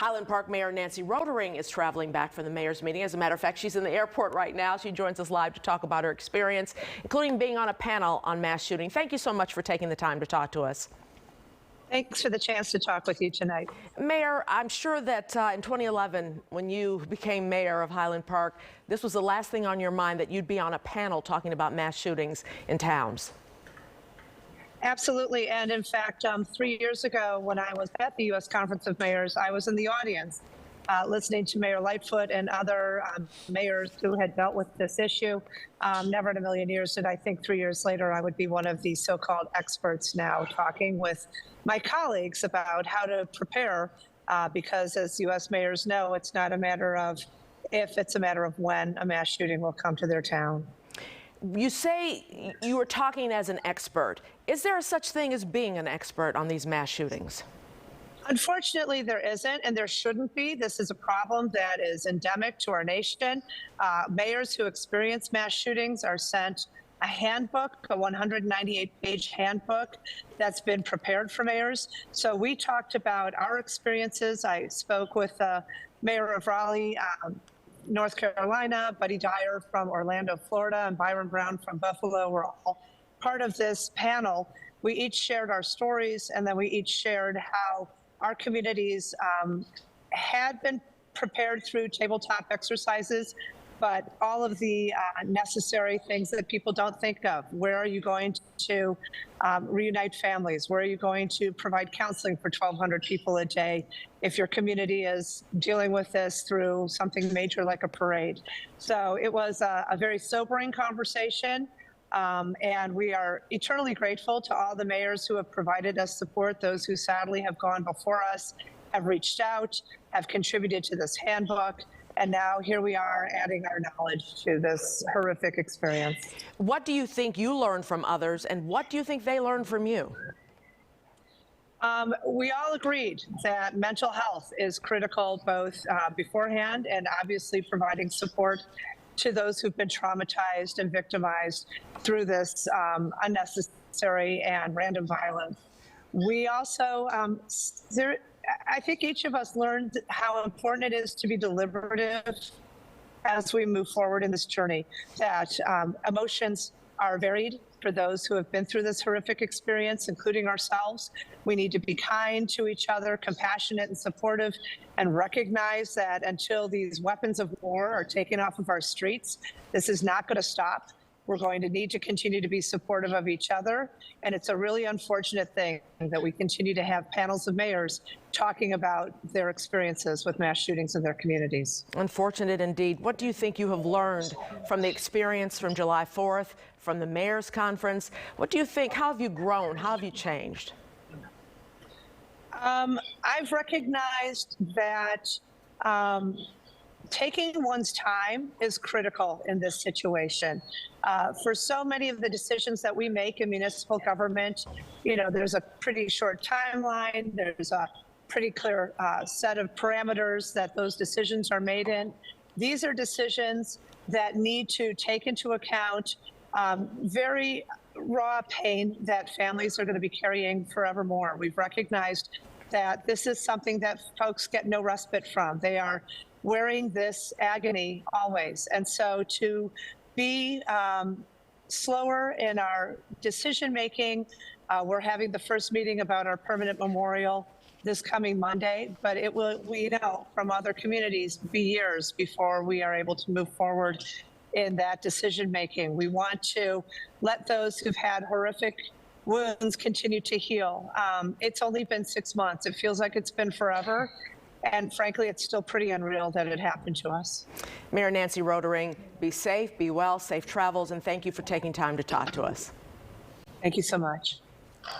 Highland Park Mayor Nancy Rotering is traveling back from the mayor's meeting. As a matter of fact, she's in the airport right now. She joins us live to talk about her experience, including being on a panel on mass shooting. Thank you so much for taking the time to talk to us. Thanks for the chance to talk with you tonight. Mayor, I'm sure that in 2011, when you became mayor of Highland Park, this was the last thing on your mind, that you'd be on a panel talking about mass shootings in towns. Absolutely. And in fact, 3 years ago, when I was at the U.S. Conference of Mayors, I was in the audience listening to Mayor Lightfoot and other mayors who had dealt with this issue. Never in a million years did I think 3 years later I would be one of the so-called experts now talking with my colleagues about how to prepare, because as U.S. mayors know, it's not a matter of if, it's a matter of when a mass shooting will come to their town. You say you were talking as an expert. Is there a such thing as being an expert on these mass shootings? Unfortunately, there isn't, and there shouldn't be. This is a problem that is endemic to our nation. Mayors who experience mass shootings are sent a handbook, a 198-page handbook that's been prepared for mayors. So we talked about our experiences. I spoke with the mayor of Raleigh, North Carolina, Buddy Dyer from Orlando, Florida, and Byron Brown from Buffalo were all part of this panel. We each shared our stories, and then we each shared how our communities had been prepared through tabletop exercises, but all of the necessary things that people don't think of. Where are you going to reunite families? Where are you going to provide counseling for 1,200 people a day if your community is dealing with this through something major like a parade? So it was a very sobering conversation. And we are eternally grateful to all the mayors who have provided us support, those who sadly have gone before us, have reached out, have contributed to this handbook. And now here we are adding our knowledge to this horrific experience. What do you think you learned from others, and what do you think they learned from you? We all agreed that mental health is critical, both beforehand and obviously providing support to those who've been traumatized and victimized through this unnecessary and random violence. We also, I think each of us learned how important it is to be deliberative as we move forward in this journey, that emotions are varied for those who have been through this horrific experience, including ourselves. We need to be kind to each other, compassionate and supportive, and recognize that until these weapons of war are taken off of our streets, this is not going to stop. We're going to need to continue to be supportive of each other. And it's a really unfortunate thing that we continue to have panels of mayors talking about their experiences with mass shootings in their communities. Unfortunate indeed. What do you think you have learned from the experience from July 4th, from the mayor's conference? What do you think? How have you grown? How have you changed? I've recognized that taking one's time is critical in this situation. For so many of the decisions that we make in municipal government, you know, there's a pretty short timeline, there's a pretty clear set of parameters that those decisions are made in. These are decisions that need to take into account very raw pain that families are going to be carrying forevermore. We've recognized that this is something that folks get no respite from. They are wearing this agony always. And so to be slower in our decision making, we're having the first meeting about our permanent memorial this coming Monday, but it will, we know from other communities, be years before we are able to move forward in that decision making. We want to let those who've had horrific wounds continue to heal. It's only been 6 months. It feels like it's been forever. And frankly, it's still pretty unreal that it happened to us. Mayor Nancy Rotering, be safe, be well, safe travels, and thank you for taking time to talk to us. Thank you so much.